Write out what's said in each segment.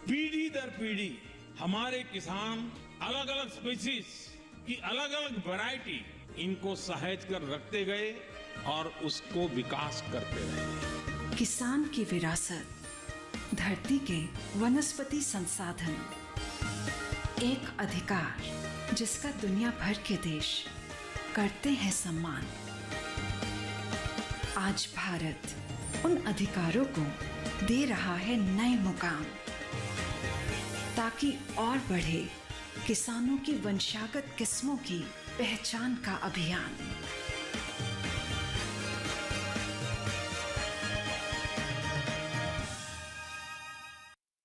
पीढ़ी दर पीढ़ी हमारे किसान अलग अलग स्पीसीज की अलग अलग वैरायटी इनको सहेज कर रखते गए और उसको विकास करते रहे। किसान की विरासत, धरती के वनस्पति संसाधन, एक अधिकार जिसका दुनिया भर के देश करते हैं सम्मान। आज भारत उन अधिकारों को दे रहा है नए मुकाम, ताकि और बढ़े किसानों की वंशागत किस्मों की पहचान का अभियान।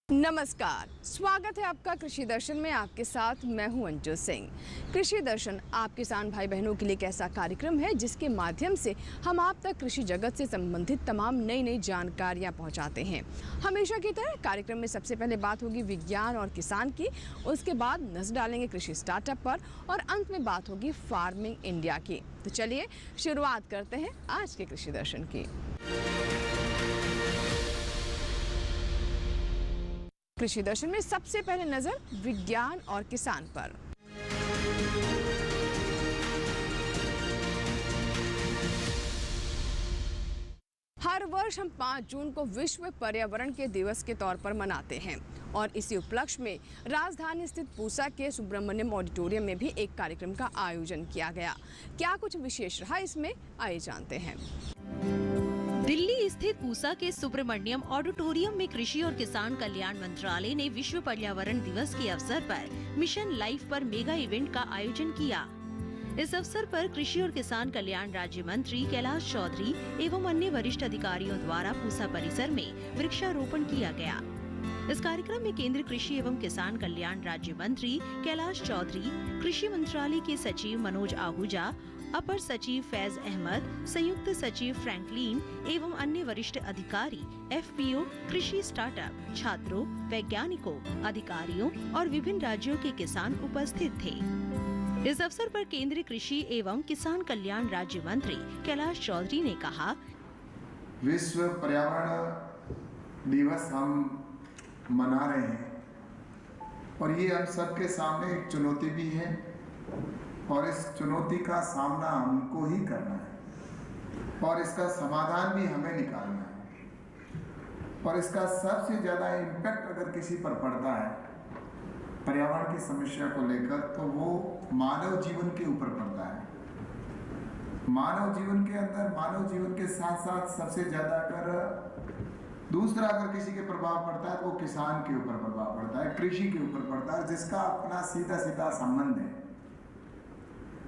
नमस्कार, स्वागत है आपका कृषि दर्शन में। आपके साथ मैं हूं अंजू सिंह। कृषि दर्शन आप किसान भाई बहनों के लिए एक ऐसा कार्यक्रम है जिसके माध्यम से हम आप तक कृषि जगत से संबंधित तमाम नई जानकारियां पहुंचाते हैं। हमेशा की तरह कार्यक्रम में सबसे पहले बात होगी विज्ञान और किसान की, उसके बाद नजर डालेंगे कृषि स्टार्टअप पर और अंत में बात होगी फार्मिंग इंडिया की। तो चलिए शुरुआत करते हैं आज के कृषि दर्शन की। कृषि दर्शन में सबसे पहले नजर विज्ञान और किसान पर। हर वर्ष हम 5 जून को विश्व पर्यावरण के दिवस के तौर पर मनाते हैं और इसी उपलक्ष्य में राजधानी स्थित पूसा के सुब्रमण्यम ऑडिटोरियम में भी एक कार्यक्रम का आयोजन किया गया। क्या कुछ विशेष रहा इसमें, आइए जानते हैं। दिल्ली स्थित पूसा के सुब्रमण्यम ऑडिटोरियम में कृषि और किसान कल्याण मंत्रालय ने विश्व पर्यावरण दिवस के अवसर पर मिशन लाइफ पर मेगा इवेंट का आयोजन किया। इस अवसर पर कृषि और किसान कल्याण राज्य मंत्री कैलाश चौधरी एवं अन्य वरिष्ठ अधिकारियों द्वारा पूसा परिसर में वृक्षारोपण किया गया। इस कार्यक्रम में केंद्रीय कृषि एवं किसान कल्याण राज्य मंत्री कैलाश चौधरी, कृषि मंत्रालय के सचिव मनोज आहूजा, अपर सचिव फैज अहमद, संयुक्त सचिव फ्रैंकलिन एवं अन्य वरिष्ठ अधिकारी, एफपीओ, कृषि स्टार्टअप, छात्रों, वैज्ञानिकों, अधिकारियों और विभिन्न राज्यों के किसान उपस्थित थे। इस अवसर पर केंद्रीय कृषि एवं किसान कल्याण राज्य मंत्री कैलाश चौधरी ने कहा, विश्व पर्यावरण दिवस हम मना रहे हैं और ये हम सबके सामने एक चुनौती भी है और इस चुनौती का सामना हमको ही करना है और इसका समाधान भी हमें निकालना है। और इसका सबसे ज़्यादा इम्पैक्ट अगर किसी पर पड़ता है पर्यावरण की समस्या को लेकर, तो वो मानव जीवन के ऊपर पड़ता है। मानव जीवन के अंदर, मानव जीवन के साथ साथ सबसे ज़्यादा अगर दूसरा अगर किसी के प्रभाव पड़ता है तो वो किसान के ऊपर प्रभाव पड़ता है, कृषि के ऊपर पड़ता है, जिसका अपना सीधा सीधा संबंध है।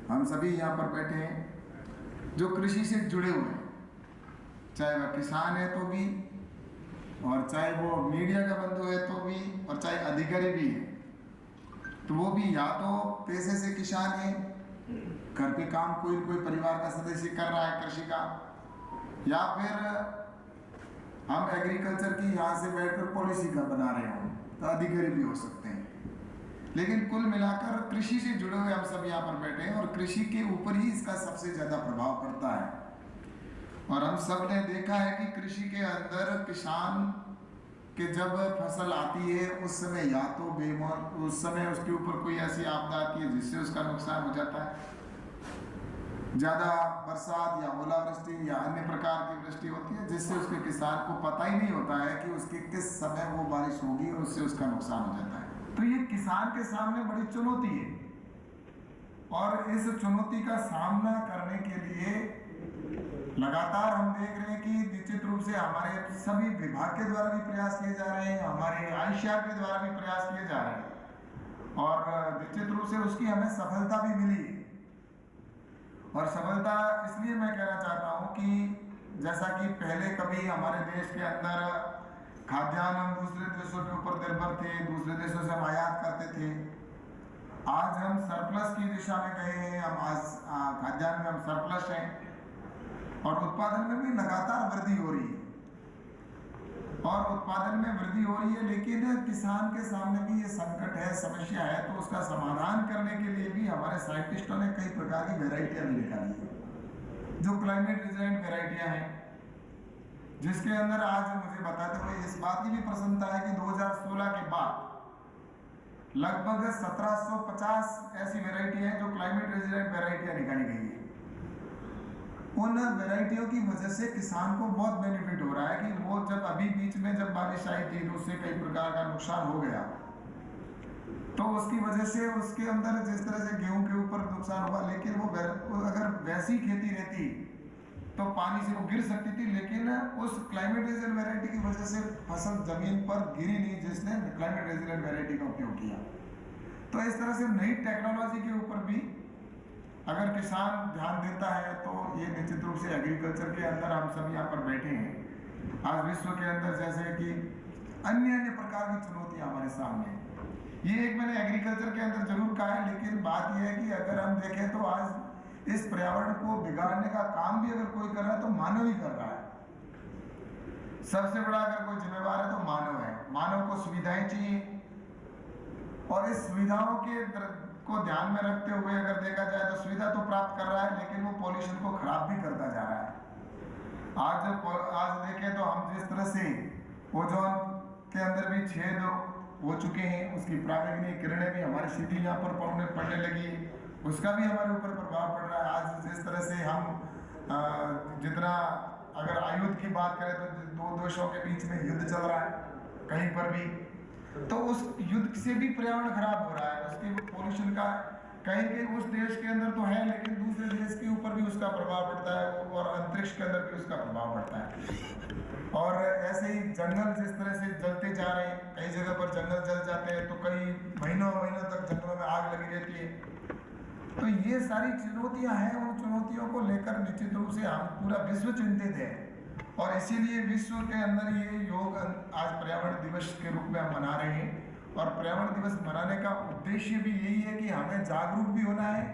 हम सभी यहाँ पर बैठे हैं जो कृषि से जुड़े हुए हैं, चाहे वह किसान है तो भी, और चाहे वो मीडिया का बंधु है तो भी, और चाहे अधिकारी भी है, तो वो भी या तो पैसे से किसान है, घर पे काम कोई परिवार का सदस्य कर रहा है कृषि का, या फिर हम एग्रीकल्चर की यहाँ से बैठकर पॉलिसी का बना रहे हो, तो अधिकारी भी हो सकते हैं। लेकिन कुल मिलाकर कृषि से जुड़े हुए हम सब यहाँ पर बैठे हैं और कृषि के ऊपर ही इसका सबसे ज़्यादा प्रभाव पड़ता है। और हम सब ने देखा है कि कृषि के अंदर किसान के जब फसल आती है उस समय या तो बेमौसम, उस समय उसके ऊपर कोई ऐसी आपदा आती है जिससे उसका नुकसान हो जाता है, ज़्यादा बरसात या ओलावृष्टि या अन्य प्रकार की वृष्टि होती है जिससे उसके किसान को पता ही नहीं होता है कि उसके किस समय वो बारिश होगी और उससे उसका नुकसान हो जाता है। तो ये किसान के सामने बड़ी चुनौती है और इस चुनौती का सामना करने के लिए लगातार हम देख रहे हैं कि निश्चित रूप से हमारे सभी विभाग के द्वारा भी प्रयास किए जा रहे हैं, हमारे आईसीआर के द्वारा भी प्रयास किए जा रहे हैं और निश्चित रूप से उसकी हमें सफलता भी मिली है। और सफलता इसलिए मैं कहना चाहता हूँ कि जैसा कि पहले कभी हमारे देश के अंदर खाद्यान्न हम दूसरे देशों के ऊपर निर्भर थे, दूसरे देशों से हम आयात करते थे, आज हम सरप्लस की दिशा में गए हैं। हम आज खाद्यान्न में हम सरप्लस हैं और उत्पादन में भी लगातार वृद्धि हो रही है लेकिन किसान के सामने भी ये संकट है, समस्या है, तो उसका समाधान करने के लिए भी हमारे साइंटिस्टों ने कई प्रकार की वेराइटियाँ भी निकाली है जो क्लाइमेट रेजिलेंट वेराइटियाँ हैं। जिसके अंदर आज मुझे बताते हुए इस बात की भी प्रसन्नता है कि 2016 के बाद लगभग 1750 ऐसी वेराइटी है जो क्लाइमेट रेजिलेंट वेराइटियां निकाली गई है। उन वेराइटियों की वजह से किसान को बहुत बेनिफिट हो रहा है कि वो जब अभी बीच में जब बारिश आई थी तो उससे कई प्रकार का नुकसान हो गया, तो उसकी वजह से उसके अंदर जिस तरह से गेहूं के ऊपर नुकसान हुआ, लेकिन वो अगर वैसी खेती रहती तो पानी से वो गिर सकती थी, लेकिन उस क्लाइमेट रेजिलेंट वैरायटी की वजह से फसल जमीन पर गिरी नहीं, जिसने क्लाइमेट रेजिलेंट वैरायटी का उपयोग किया। तो इस तरह से नई टेक्नोलॉजी के ऊपर भी अगर किसान ध्यान देता है तो ये निश्चित रूप से एग्रीकल्चर के अंदर हम सब यहाँ पर बैठे हैं। आज विश्व के अंदर जैसे कि अन्य अन्य प्रकार की चुनौतियाँ हमारे सामने, ये एक मैंने एग्रीकल्चर के अंदर जरूर कहा है, लेकिन बात यह है कि अगर हम देखें तो आज इस पर्यावरण को बिगाड़ने का काम भी अगर कोई कर रहा है तो मानव ही कर रहा है। सबसे बड़ा अगर कोई जिम्मेवार है तो मानव है। मानव को सुविधाएं चाहिए और इस सुविधाओं के को ध्यान में रखते हुए अगर देखा जाए तो सुविधा तो प्राप्त कर रहा है, लेकिन वो पॉल्यूशन को खराब भी करता जा रहा है। आज देखें तो हम जिस तरह से ओजोन के अंदर भी छेद हो चुके हैं, उसकी पराबैंगनी किरणें भी हमारी सीधी यहाँ पर पड़ने लगी, उसका भी हमारे ऊपर प्रभाव पड़ रहा है। आज जिस तरह से हम जितना अगर आयुध की बात करें तो दो देशों के बीच में युद्ध चल रहा है कहीं पर भी, तो उस युद्ध से भी पर्यावरण खराब हो रहा है। उसके पोल्यूशन का कहीं के उस देश के अंदर तो है, लेकिन दूसरे देश के ऊपर भी उसका प्रभाव पड़ता है और अंतरिक्ष के अंदर भी उसका प्रभाव पड़ता है। और ऐसे ही जंगल जिस तरह से जलते जा रहे हैं, कई जगह पर जंगल जल जाते हैं तो कई महीनों तक जंगलों में आग लगी रहती है। तो ये सारी चुनौतियां हैं, उन चुनौतियों को लेकर निश्चित रूप से हम पूरा विश्व चिंतित है और इसीलिए विश्व के अंदर ये योग आज पर्यावरण दिवस के रूप में हम मना रहे हैं। और पर्यावरण दिवस मनाने का उद्देश्य भी यही है कि हमें जागरूक भी होना है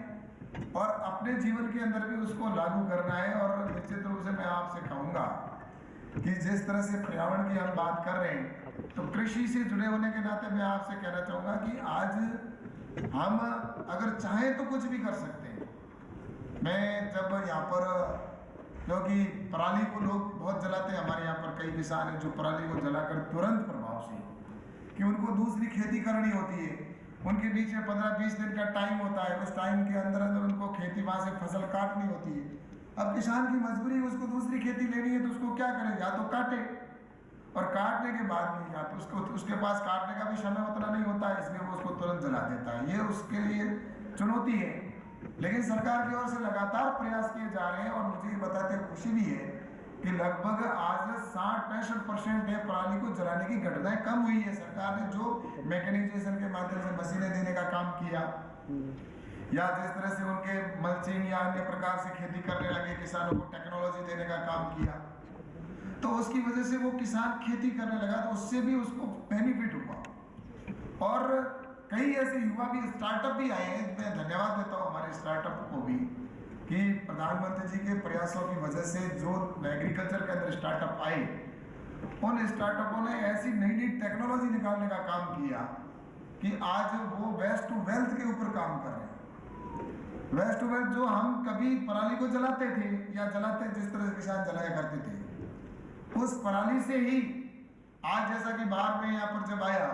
और अपने जीवन के अंदर भी उसको लागू करना है। और निश्चित रूप से मैं आपसे कहूँगा कि जिस तरह से पर्यावरण की हम बात कर रहे हैं तो कृषि से जुड़े होने के नाते मैं आपसे कहना चाहूँगा कि आज हम अगर चाहें तो कुछ भी कर सकते हैं। मैं जब यहाँ पर, क्योंकि पराली को लोग बहुत जलाते हैं, हमारे यहाँ पर कई किसान हैं जो पराली को जलाकर तुरंत प्रभाव से कि उनको दूसरी खेती करनी होती है, उनके बीच में 15-20 दिन का टाइम होता है, उस टाइम के अंदर उनको खेती वहाँ से फसल काटनी होती है। अब किसान की मजबूरी, उसको दूसरी खेती लेनी है तो उसको क्या करे, या तो काटे और काटने के बाद में या तो उसके पास काटने का भी समय उतना नहीं होता है, इसलिए वो उसको तुरंत जला देता है। ये उसके लिए चुनौती है, लेकिन सरकार की ओर से लगातार प्रयास किए जा रहे हैं और मुझे ये बताते खुशी भी है कि लगभग आज 60-65% पराली को जलाने की घटनाएं कम हुई है। सरकार ने जो मैकेनाइजेशन के माध्यम से मशीनें देने का काम किया या जिस तरह से उनके मल्चिंग या अन्य प्रकार से खेती करने लगे, किसानों को टेक्नोलॉजी देने का काम किया, तो उसकी वजह से वो किसान खेती करने लगा तो उससे भी उसको बेनिफिट हुआ। और कई ऐसे युवा भी स्टार्टअप भी आए हैं, मैं धन्यवाद देता हूँ हमारे स्टार्टअप को भी कि प्रधानमंत्री जी के प्रयासों की वजह से जो एग्रीकल्चर के अंदर स्टार्टअप आए, उन स्टार्टअपों ने ऐसी नई नई टेक्नोलॉजी निकालने का काम किया कि आज वो वेस्ट टू वेल्थ के ऊपर काम कर रहे हैं। वेस्ट टू वेल्थ जो हम कभी पराली को जलाते थे या जलाते जिस तरह से किसान जलाया करते थे, उस पराली से ही आज जैसा कि बाहर में यहाँ पर जब आया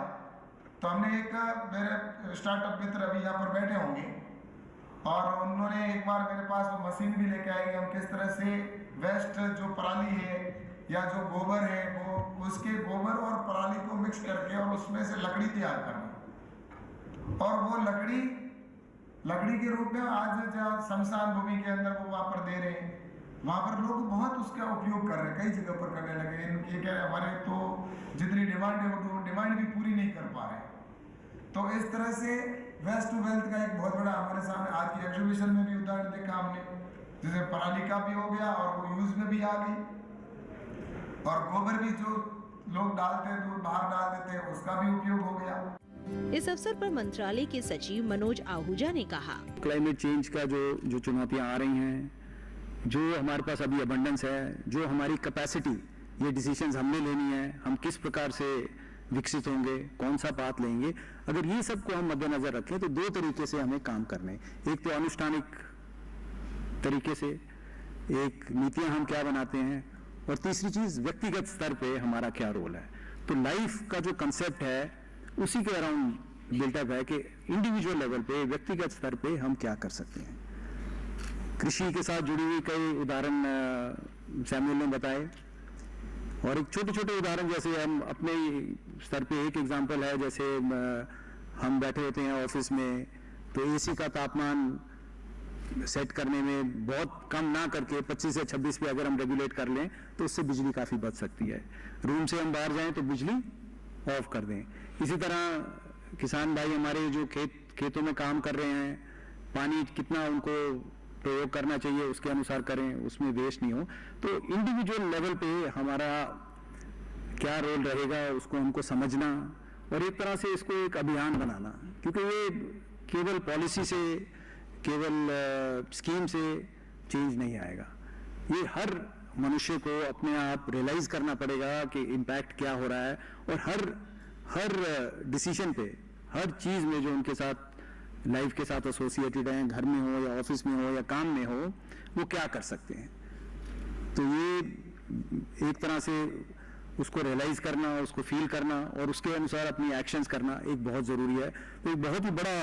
तो हमने एक मेरे स्टार्टअप मित्र अभी यहाँ पर बैठे होंगे और उन्होंने एक बार मेरे पास वो मशीन भी लेके आई, हम किस तरह से वेस्ट जो पराली है या जो गोबर है वो उसके गोबर और पराली को मिक्स करके और उसमें से लकड़ी तैयार करनी, और वो लकड़ी के रूप में आज जहाँ शमशान भूमि के अंदर वो वहाँ पर दे रहे हैं, वहाँ पर लोग बहुत उसका उपयोग कर रहे हैं, कई जगह पर करने लगे। इनकी कह रहे हमारे तो जितनी डिमांड है वो डिमांड भी पूरी नहीं कर पा रहे। तो इस तरह से वेस्ट टू वेल्थ का एक बहुत बड़ा हमारे सामने आज की एग्जीबिशन में भी उदाहरण देखा हमने, जैसे पराली का भी हो गया और वो यूज में भी आ गई, और गोबर भी जो लोग डालते हैं दूर बाहर डाल देते हैं उसका भी उपयोग हो गया। इस अवसर पर मंत्रालय के सचिव मनोज आहूजा ने कहा, क्लाइमेट चेंज का जो चुनौतियां आ रही हैं, जो हमारे पास अभी अबंडेंस है, जो हमारी कैपेसिटी, ये डिसीजंस हमने लेनी है, हम किस प्रकार से विकसित होंगे, कौन सा पाथ लेंगे, अगर ये सब को हम मद्देनजर रखें तो दो तरीके से हमें काम करने, एक तो अनुष्ठानिक तरीके से, एक नीतियां हम क्या बनाते हैं, और तीसरी चीज व्यक्तिगत स्तर पे हमारा क्या रोल है। तो लाइफ का जो कंसेप्ट है उसी के अराउंड बिल्टअप है कि इंडिविजुअल लेवल पे, व्यक्तिगत स्तर पे हम क्या कर सकते हैं। कृषि के साथ जुड़ी हुई कई उदाहरण सैमुअल ने बताए, और एक छोटे छोटे उदाहरण जैसे हम अपने स्तर पे एक एग्जांपल है, जैसे हम बैठे होते हैं ऑफिस में तो एसी का तापमान सेट करने में बहुत कम ना करके 25 से 26 पे अगर हम रेगुलेट कर लें तो उससे बिजली काफ़ी बच सकती है। रूम से हम बाहर जाएं तो बिजली ऑफ कर दें। इसी तरह किसान भाई हमारे जो खेतों में काम कर रहे हैं, पानी कितना उनको प्रयोग करना चाहिए उसके अनुसार करें, उसमें वेस्ट नहीं हो। तो इंडिविजुअल लेवल पे हमारा क्या रोल रहेगा उसको हमको समझना, और एक तरह से इसको एक अभियान बनाना, क्योंकि ये केवल पॉलिसी से, केवल स्कीम से चेंज नहीं आएगा। ये हर मनुष्य को अपने आप रियलाइज करना पड़ेगा कि इम्पैक्ट क्या हो रहा है, और हर डिसीजन पे, हर चीज में जो उनके साथ लाइफ के साथ एसोसिएटेड है, घर में हो या ऑफिस में हो या काम में हो, वो क्या कर सकते हैं। तो ये एक तरह से उसको रियलाइज करना, उसको फील करना और उसके अनुसार अपनी एक्शंस करना एक बहुत ज़रूरी है। तो एक बहुत ही बड़ा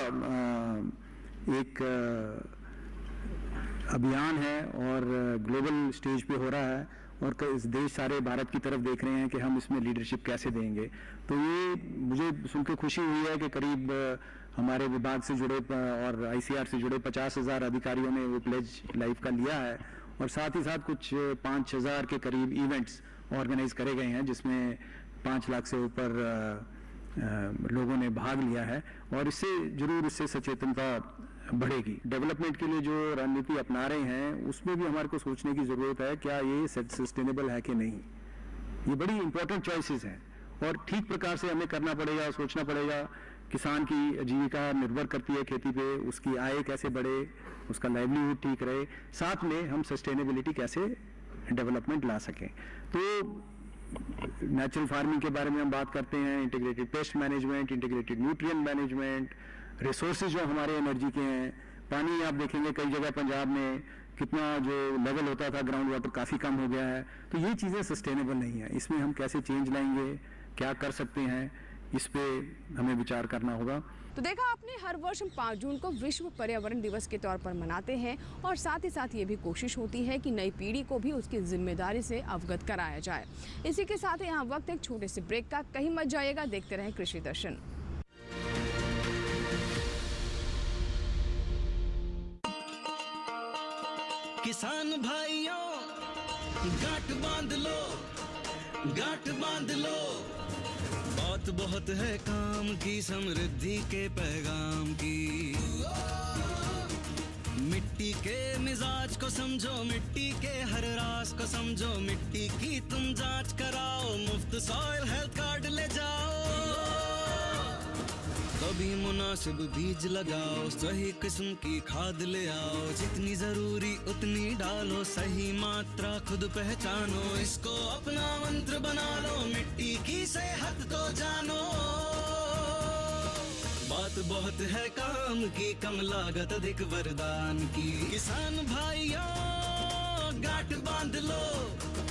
एक अभियान है और ग्लोबल स्टेज पे हो रहा है, और इस देश सारे भारत की तरफ देख रहे हैं कि हम इसमें लीडरशिप कैसे देंगे। तो ये मुझे सुन के खुशी हुई है कि करीब हमारे विभाग से जुड़े और आईसीआर से जुड़े 50,000 अधिकारियों ने वो प्लेज लाइफ का लिया है, और साथ ही साथ कुछ 5,000 के करीब इवेंट्स ऑर्गेनाइज करे गए हैं जिसमें 5 लाख से ऊपर लोगों ने भाग लिया है, और इससे सचेतनता बढ़ेगी। डेवलपमेंट के लिए जो रणनीति अपना रहे हैं उसमें भी हमारे को सोचने की जरूरत है, क्या ये सस्टेनेबल है कि नहीं। ये बड़ी इंपॉर्टेंट चॉइसेस हैं और ठीक प्रकार से हमें करना पड़ेगा, सोचना पड़ेगा। किसान की आजीविका निर्भर करती है खेती पे, उसकी आय कैसे बढ़े, उसका लाइवलीहुड ठीक रहे, साथ में हम सस्टेनेबिलिटी कैसे डेवलपमेंट ला सकें। तो नेचुरल फार्मिंग के बारे में हम बात करते हैं, integrated pest management, integrated nutrient management, resources जो हमारे एनर्जी के हैं, पानी आप देखेंगे कई जगह पंजाब में कितना जो लेवल होता था ग्राउंड वाटर काफ़ी कम हो गया है। तो ये चीज़ें सस्टेनेबल नहीं है, इसमें हम कैसे चेंज लाएंगे, क्या कर सकते हैं, इस पे हमें विचार करना होगा। तो देखा आपने, हर वर्ष हम 5 जून को विश्व पर्यावरण दिवस के तौर पर मनाते हैं, और साथ ही साथ ये भी कोशिश होती है कि नई पीढ़ी को भी उसकी जिम्मेदारी से अवगत कराया जाए। इसी के साथ यहाँ वक्त एक छोटे से ब्रेक का, कहीं मत जाइएगा, देखते रहें कृषि दर्शन। किसान भाइयों गांठ बांध लो, गांठ बांध लो, बात बहुत है काम की, समृद्धि के पैगाम की। मिट्टी के मिजाज को समझो, मिट्टी के हर राज को समझो, मिट्टी की तुम जांच कराओ, मुफ्त सॉइल हेल्थ कार्ड ले जाओ। कभी मुनासिब बीज लगाओ, सही किस्म की खाद ले आओ, जितनी जरूरी उतनी डालो, सही मात्रा खुद पहचानो, इसको अपना मंत्र बना लो, मिट्टी की सेहत तो जानो। बात बहुत है काम की, कम लागत अधिक वरदान की, किसान भाइयों गांठ बांध लो।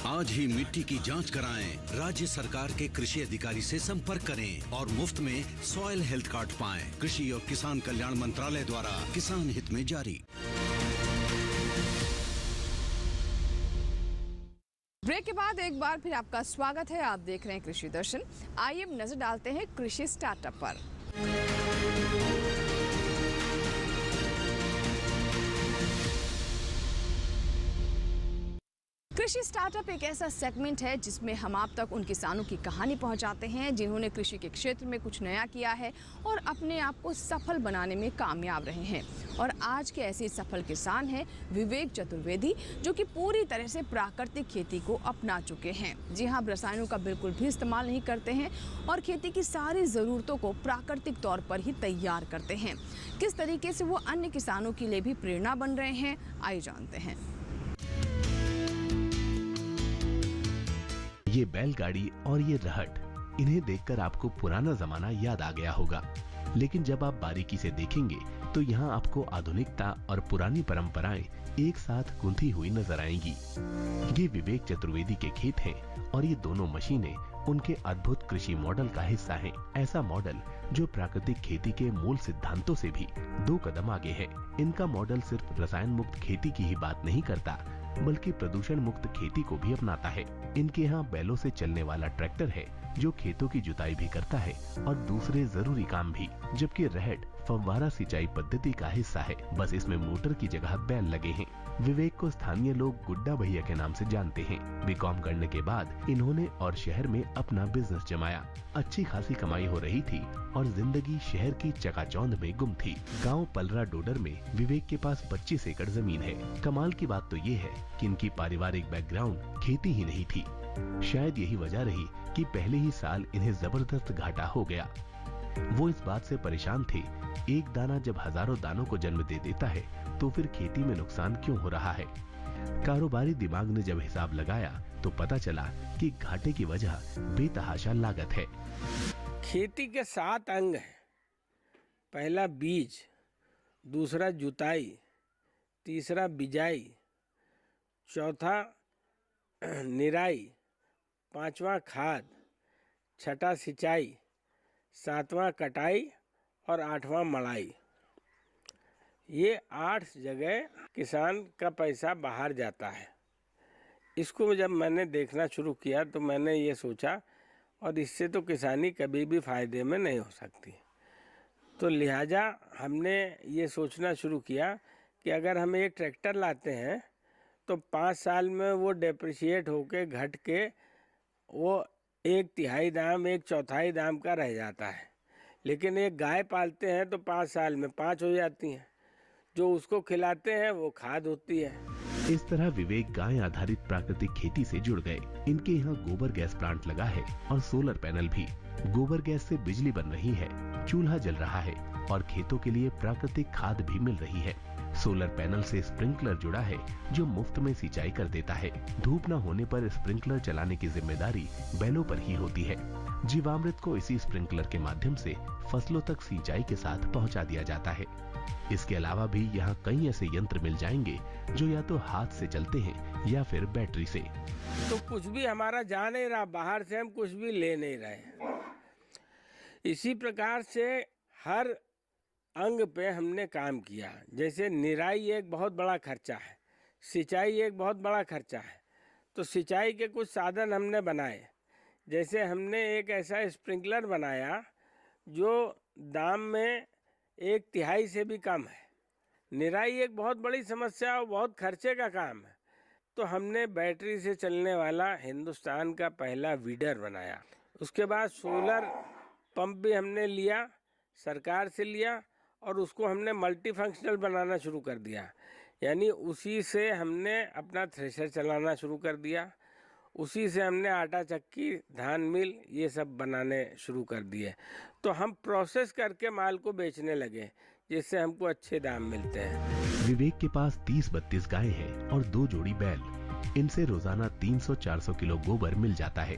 आज ही मिट्टी की जांच कराएं, राज्य सरकार के कृषि अधिकारी से संपर्क करें और मुफ्त में सॉइल हेल्थ कार्ड पाएं। कृषि और किसान कल्याण मंत्रालय द्वारा किसान हित में जारी। ब्रेक के बाद एक बार फिर आपका स्वागत है, आप देख रहे हैं कृषि दर्शन। आइए अब नजर डालते हैं कृषि स्टार्टअप पर। कृषि स्टार्टअप एक ऐसा सेगमेंट है जिसमें हम आप तक उन किसानों की कहानी पहुंचाते हैं जिन्होंने कृषि के क्षेत्र में कुछ नया किया है और अपने आप को सफल बनाने में कामयाब रहे हैं। और आज के ऐसे सफल किसान हैं विवेक चतुर्वेदी, जो कि पूरी तरह से प्राकृतिक खेती को अपना चुके हैं। जी हाँ, रसायनों का बिल्कुल भी इस्तेमाल नहीं करते हैं और खेती की सारी ज़रूरतों को प्राकृतिक तौर पर ही तैयार करते हैं। किस तरीके से वो अन्य किसानों के लिए भी प्रेरणा बन रहे हैं, आइए जानते हैं। ये बैलगाड़ी और ये रहट, इन्हें देखकर आपको पुराना जमाना याद आ गया होगा। लेकिन जब आप बारीकी से देखेंगे तो यहाँ आपको आधुनिकता और पुरानी परंपराएं एक साथ गुंथी हुई नजर आएंगी। ये विवेक चतुर्वेदी के खेत हैं और ये दोनों मशीनें उनके अद्भुत कृषि मॉडल का हिस्सा हैं। ऐसा मॉडल जो प्राकृतिक खेती के मूल सिद्धांतों से भी 2 कदम आगे है। इनका मॉडल सिर्फ रसायन मुक्त खेती की ही बात नहीं करता, बल्कि प्रदूषण मुक्त खेती को भी अपनाता है। इनके यहाँ बैलों से चलने वाला ट्रैक्टर है जो खेतों की जुताई भी करता है और दूसरे जरूरी काम भी, जबकि रहट फव्वारा सिंचाई पद्धति का हिस्सा है। बस इसमें मोटर की जगह बैल लगे हैं। विवेक को स्थानीय लोग गुड्डा भैया के नाम से जानते हैं। बीकॉम करने के बाद इन्होंने और शहर में अपना बिजनेस जमाया। अच्छी खासी कमाई हो रही थी और जिंदगी शहर की चकाचौंध में गुम थी। गांव पलरा डोडर में विवेक के पास 25 एकड़ जमीन है। कमाल की बात तो ये है कि इनकी पारिवारिक बैकग्राउंड खेती ही नहीं थी। शायद यही वजह रही कि पहले ही साल इन्हें जबरदस्त घाटा हो गया। वो इस बात से परेशान थे, एक दाना जब हजारों दानों को जन्म दे देता है तो फिर खेती में नुकसान क्यों हो रहा है। कारोबारी दिमाग ने जब हिसाब लगाया तो पता चला कि घाटे की वजह बेतहाशा लागत है। खेती के 7 अंग हैं। पहला बीज, दूसरा जुताई, तीसरा बिजाई, चौथा निराई, 5वां खाद, 6ठा सिंचाई, 7वां कटाई और 8वां मड़ाई। ये 8 जगह किसान का पैसा बाहर जाता है। इसको जब मैंने देखना शुरू किया तो मैंने ये सोचा, और इससे तो किसानी कभी भी फायदे में नहीं हो सकती। तो लिहाजा हमने ये सोचना शुरू किया कि अगर हम एक ट्रैक्टर लाते हैं तो 5 साल में वो डेप्रिशिएट होके घट के वो 1/3 दाम 1/4 दाम का रह जाता है। लेकिन एक गाय पालते हैं तो 5 साल में 5 हो जाती हैं। जो उसको खिलाते हैं वो खाद होती है। इस तरह विवेक गाय आधारित प्राकृतिक खेती से जुड़ गए। इनके यहाँ गोबर गैस प्लांट लगा है और सोलर पैनल भी। गोबर गैस से बिजली बन रही है, चूल्हा जल रहा है और खेतों के लिए प्राकृतिक खाद भी मिल रही है। सोलर पैनल से स्प्रिंकलर जुड़ा है जो मुफ्त में सिंचाई कर देता है। धूप न होने पर स्प्रिंकलर चलाने की जिम्मेदारी बैलों पर ही होती है। जीवामृत को इसी स्प्रिंकलर के माध्यम से फसलों तक सिंचाई के साथ पहुंचा दिया जाता है। इसके अलावा भी यहाँ कई ऐसे यंत्र मिल जाएंगे जो या तो हाथ से चलते हैं या फिर बैटरी से। तो कुछ भी हमारा जा नहीं रहा, बाहर से हम कुछ भी ले नहीं रहे। इसी प्रकार से हर अंग पे हमने काम किया। जैसे निराई एक बहुत बड़ा खर्चा है, सिंचाई एक बहुत बड़ा खर्चा है। तो सिंचाई के कुछ साधन हमने बनाए। जैसे हमने एक ऐसा स्प्रिंकलर बनाया जो दाम में 1/3 से भी कम है। निराई एक बहुत बड़ी समस्या और बहुत खर्चे का काम है। तो हमने बैटरी से चलने वाला हिंदुस्तान का पहला वीडर बनाया। उसके बाद सोलर पंप भी हमने लिया, सरकार से लिया, और उसको हमने मल्टी फंक्शनल बनाना शुरू कर दिया। यानी उसी से हमने अपना थ्रेशर चलाना शुरू कर दिया। उसी से हमने आटा चक्की, धान मिल, ये सब बनाने शुरू कर दिए। तो हम प्रोसेस करके माल को बेचने लगे, जिससे हमको अच्छे दाम मिलते हैं। विवेक के पास 30-32 गाय हैं और 2 जोड़ी बैल। इनसे रोजाना 300-400 किलो गोबर मिल जाता है।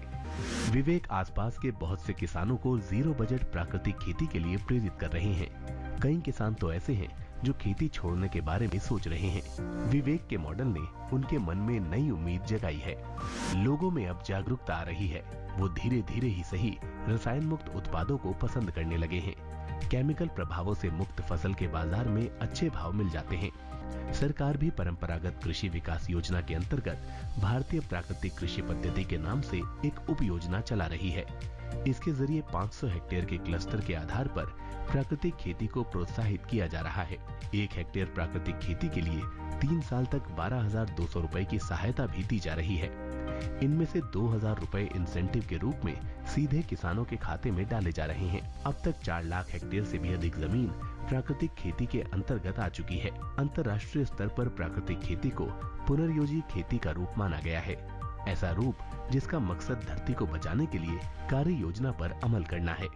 विवेक आसपास के बहुत से किसानों को जीरो बजट प्राकृतिक खेती के लिए प्रेरित कर रहे हैं। कई किसान तो ऐसे हैं जो खेती छोड़ने के बारे में सोच रहे हैं। विवेक के मॉडल ने उनके मन में नई उम्मीद जगाई है। लोगों में अब जागरूकता आ रही है। वो धीरे धीरे ही सही रसायन मुक्त उत्पादों को पसंद करने लगे हैं। केमिकल प्रभावों से मुक्त फसल के बाजार में अच्छे भाव मिल जाते हैं। सरकार भी परंपरागत कृषि विकास योजना के अंतर्गत भारतीय प्राकृतिक कृषि पद्धति के नाम से एक उप योजना चला रही है। इसके जरिए 500 हेक्टेयर के क्लस्टर के आधार पर प्राकृतिक खेती को प्रोत्साहित किया जा रहा है। 1 हेक्टेयर प्राकृतिक खेती के लिए 3 साल तक 12,200 रुपए की सहायता भी दी जा रही है। इनमें से 2,000 रुपए इंसेंटिव के रूप में सीधे किसानों के खाते में डाले जा रहे हैं। अब तक 4 लाख हेक्टेयर से भी अधिक जमीन प्राकृतिक खेती के अंतर्गत आ चुकी है। अंतर्राष्ट्रीय स्तर पर प्राकृतिक खेती को पुनर्योजी खेती का रूप माना गया है। ऐसा रूप जिसका मकसद धरती को बचाने के लिए कार्य योजना पर अमल करना है।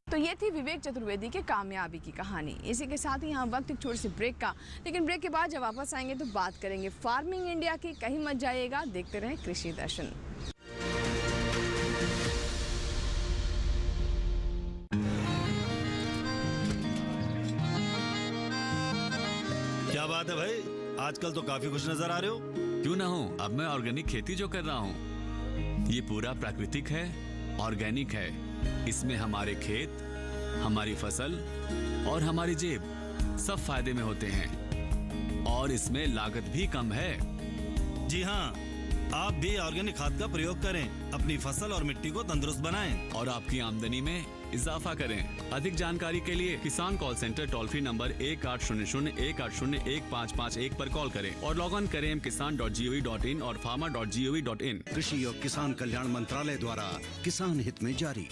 तो ये थी विवेक चतुर्वेदी के कामयाबी की कहानी। इसी के साथ ही यहाँ वक्त एक छोटे से ब्रेक का, लेकिन ब्रेक के बाद जब वापस आएंगे तो बात करेंगे फार्मिंग इंडिया की। कहीं मत जाइएगा, देखते रहें कृषि दर्शन। बात है भाई, आजकल तो काफी खुश नजर आ रहे हो। क्यों ना हूँ, अब मैं ऑर्गेनिक खेती जो कर रहा हूँ ये पूरा प्राकृतिक है, ऑर्गेनिक है। इसमें हमारे खेत, हमारी फसल और हमारी जेब सब फायदे में होते हैं और इसमें लागत भी कम है। जी हाँ, आप भी ऑर्गेनिक खाद का प्रयोग करें, अपनी फसल और मिट्टी को तंदुरुस्त बनाएं और आपकी आमदनी में इजाफा करें। अधिक जानकारी के लिए किसान call centre toll free number 1800-180-1551 पर कॉल करें और लॉग ऑन करें kisan.gov.in और farmer.gov.in। कृषि और किसान कल्याण मंत्रालय द्वारा किसान हित में जारी।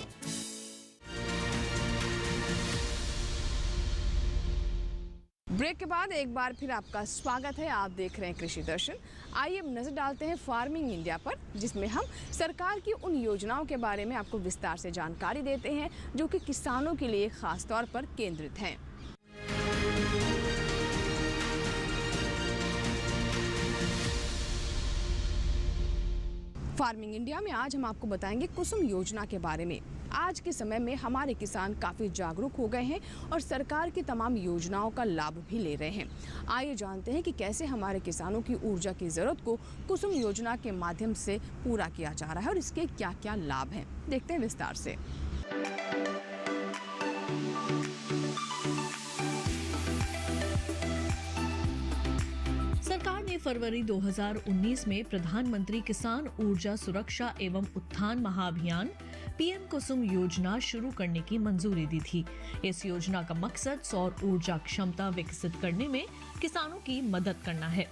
ब्रेक के बाद एक बार फिर आपका स्वागत है। आप देख रहे हैं कृषि दर्शन। आइए अब नजर डालते हैं फार्मिंग इंडिया पर, जिसमें हम सरकार की उन योजनाओं के बारे में आपको विस्तार से जानकारी देते हैं जो कि किसानों के लिए खास तौर पर केंद्रित हैं। फार्मिंग इंडिया में आज हम आपको बताएंगे कुसुम योजना के बारे में। आज के समय में हमारे किसान काफ़ी जागरूक हो गए हैं और सरकार की तमाम योजनाओं का लाभ भी ले रहे हैं। आइए जानते हैं कि कैसे हमारे किसानों की ऊर्जा की ज़रूरत को कुसुम योजना के माध्यम से पूरा किया जा रहा है और इसके क्या क्या लाभ हैं। देखते हैं विस्तार से। सरकार ने फरवरी 2019 में प्रधानमंत्री किसान ऊर्जा सुरक्षा एवं उत्थान महाअभियान पीएम कुसुम योजना शुरू करने की मंजूरी दी थी। इस योजना का मकसद सौर ऊर्जा क्षमता विकसित करने में किसानों की मदद करना है।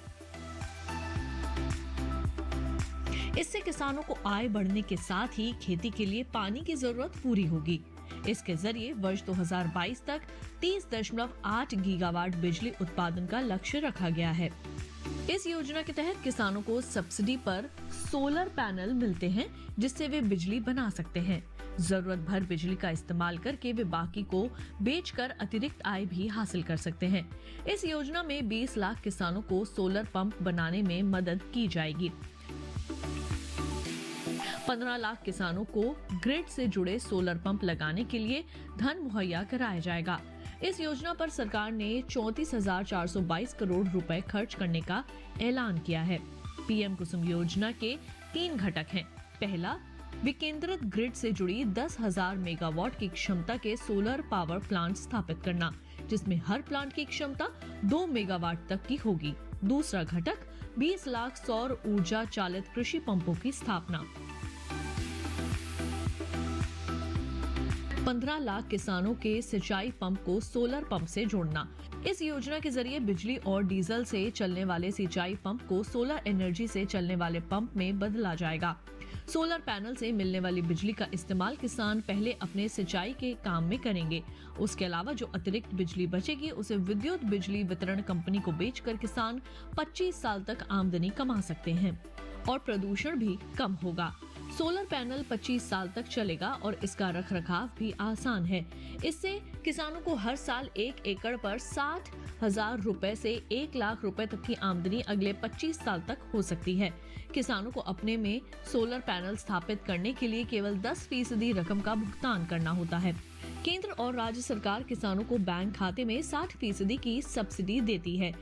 इससे किसानों को आय बढ़ने के साथ ही खेती के लिए पानी की जरूरत पूरी होगी। इसके जरिए वर्ष 2022 तक 30.8 गीगावाट बिजली उत्पादन का लक्ष्य रखा गया है। इस योजना के तहत किसानों को सब्सिडी पर सोलर पैनल मिलते हैं, जिससे वे बिजली बना सकते हैं। जरूरत भर बिजली का इस्तेमाल करके वे बाकी को बेचकर अतिरिक्त आय भी हासिल कर सकते हैं। इस योजना में 20 लाख किसानों को सोलर पंप बनाने में मदद की जाएगी। 15 लाख किसानों को ग्रिड से जुड़े सोलर पंप लगाने के लिए धन मुहैया कराया जाएगा। इस योजना पर सरकार ने 34,422 करोड़ रुपए खर्च करने का ऐलान किया है। पीएम कुसुम योजना के 3 घटक हैं। पहला, विकेंद्रित ग्रिड से जुड़ी 10,000 मेगावाट की क्षमता के सोलर पावर प्लांट स्थापित करना, जिसमें हर प्लांट की क्षमता 2 मेगावाट तक की होगी। दूसरा घटक 20 लाख सौर ऊर्जा चालित कृषि पंपों की स्थापना। 15 लाख किसानों के सिंचाई पंप को सोलर पंप से जोड़ना। इस योजना के जरिए बिजली और डीजल से चलने वाले सिंचाई पंप को सोलर एनर्जी से चलने वाले पंप में बदला जाएगा। सोलर पैनल से मिलने वाली बिजली का इस्तेमाल किसान पहले अपने सिंचाई के काम में करेंगे। उसके अलावा जो अतिरिक्त बिजली बचेगी उसे विद्युत बिजली वितरण कंपनी को बेचकर किसान 25 साल तक आमदनी कमा सकते हैं और प्रदूषण भी कम होगा। सोलर पैनल 25 साल तक चलेगा और इसका रखरखाव भी आसान है। इससे किसानों को हर साल 1 एकड़ पर 60,000 रुपए से 1 लाख रुपए तक की आमदनी अगले 25 साल तक हो सकती है। किसानों को अपने में सोलर पैनल स्थापित करने के लिए केवल 10% रकम का भुगतान करना होता है। केंद्र और राज्य सरकार किसानों को बैंक खाते में 60% की सब्सिडी देती है।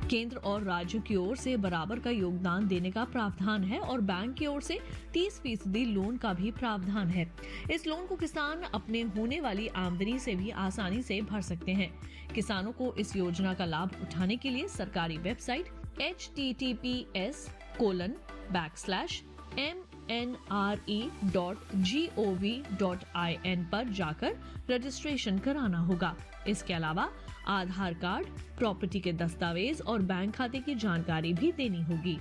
केंद्र और राज्य की ओर से बराबर का योगदान देने का प्रावधान है और बैंक की ओर से 30% लोन का भी प्रावधान है। इस लोन को किसान अपने होने वाली आमदनी से भी आसानी से भर सकते हैं। किसानों को इस योजना का लाभ उठाने के लिए सरकारी वेबसाइट https://mnre.gov.in पर जाकर रजिस्ट्रेशन कराना होगा। इसके अलावा आधार कार्ड, प्रॉपर्टी के दस्तावेज और बैंक खाते की जानकारी भी देनी होगी।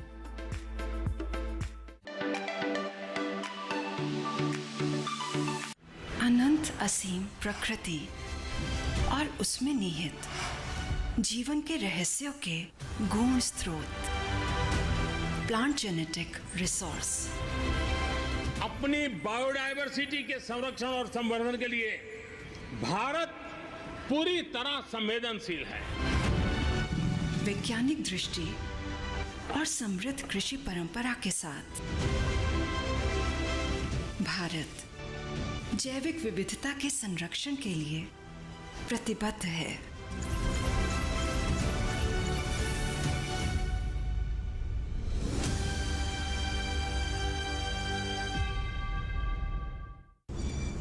अनंत असीम प्रकृति और उसमें निहित जीवन के रहस्यों के गूढ़ स्रोत, प्लांट जेनेटिक रिसोर्स। अपनी बायोडायवर्सिटी के संरक्षण और संवर्धन के लिए भारत पूरी तरह संवेदनशील है। वैज्ञानिक दृष्टि और समृद्ध कृषि परंपरा के साथ भारत जैविक विविधता के संरक्षण के लिए प्रतिबद्ध है।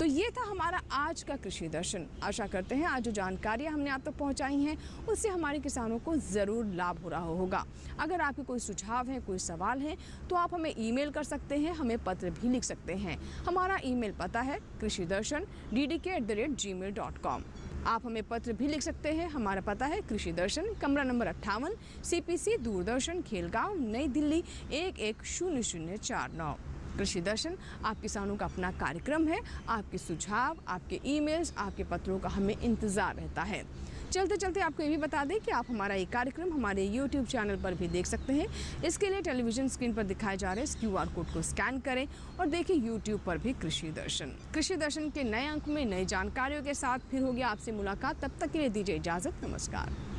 ये था हमारा आज का कृषि दर्शन। आशा करते हैं आज जो जानकारियां हमने आप तक पहुंचाई हैं उससे हमारे किसानों को ज़रूर लाभ हो रहा होगा। अगर आपके कोई सुझाव हैं, कोई सवाल हैं तो आप हमें ईमेल कर सकते हैं, हमें पत्र भी लिख सकते हैं। हमारा ईमेल पता है krishidarshan@ddk@gmail.com। आप हमें पत्र भी लिख सकते हैं। हमारा पता है कृषि दर्शन, कमरा नंबर 58, CPC, दूरदर्शन, खेलगांव, नई दिल्ली 110049। कृषि दर्शन आप किसानों का अपना कार्यक्रम है। आपके सुझाव, आपके ईमेल्स, आपके पत्रों का हमें इंतज़ार रहता है। चलते चलते आपको ये भी बता दें कि आप हमारा ये कार्यक्रम हमारे YouTube चैनल पर भी देख सकते हैं। इसके लिए टेलीविज़न स्क्रीन पर दिखाए जा रहे इस QR कोड को स्कैन करें और देखिए YouTube पर भी कृषि दर्शन। कृषि दर्शन के नए अंक में नई जानकारियों के साथ फिर होगी आपसे मुलाकात। तब तक के लिए दीजिए इजाज़त। नमस्कार।